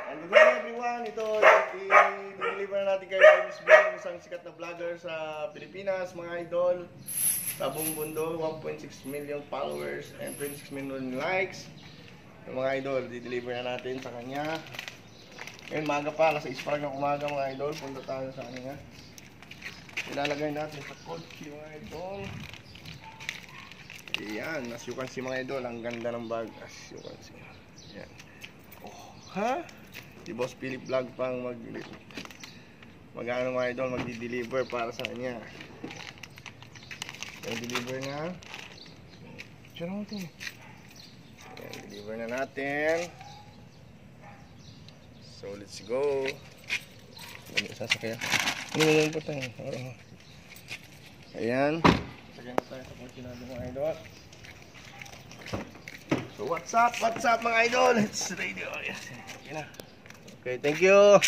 And good morning everyone, ito i-deliver natin kay Miss Bing, isang sikat na vlogger sa Pilipinas, mga idol. Sa buong mundo, 1.6 million followers and 26 million likes. Yung mga idol, di-deliver na natin sa kanya. Ngayon maga pa, alas 6 pa lang ng umaga mga idol, punta tayo sa kanya. Ilalagay natin sa kotse mga idol. Ayan, as you can see mga idol, ang ganda ng bag, as you can see. Ayan. Oh, ha? Si Boss Philip Vlog pang mag-ano mga idol, magdi-deliver para sa kanya. Ayan, deliver na. Diyan ako ito. Ayan, deliver na natin. So, let's go. Ayan, sasakyan. Ano po tayo? Ayan. Sasakyan na tayo sa kotse natin mga idol. So, what's up mga idol? It's radio. Yes. Okay na. Okay, thank you.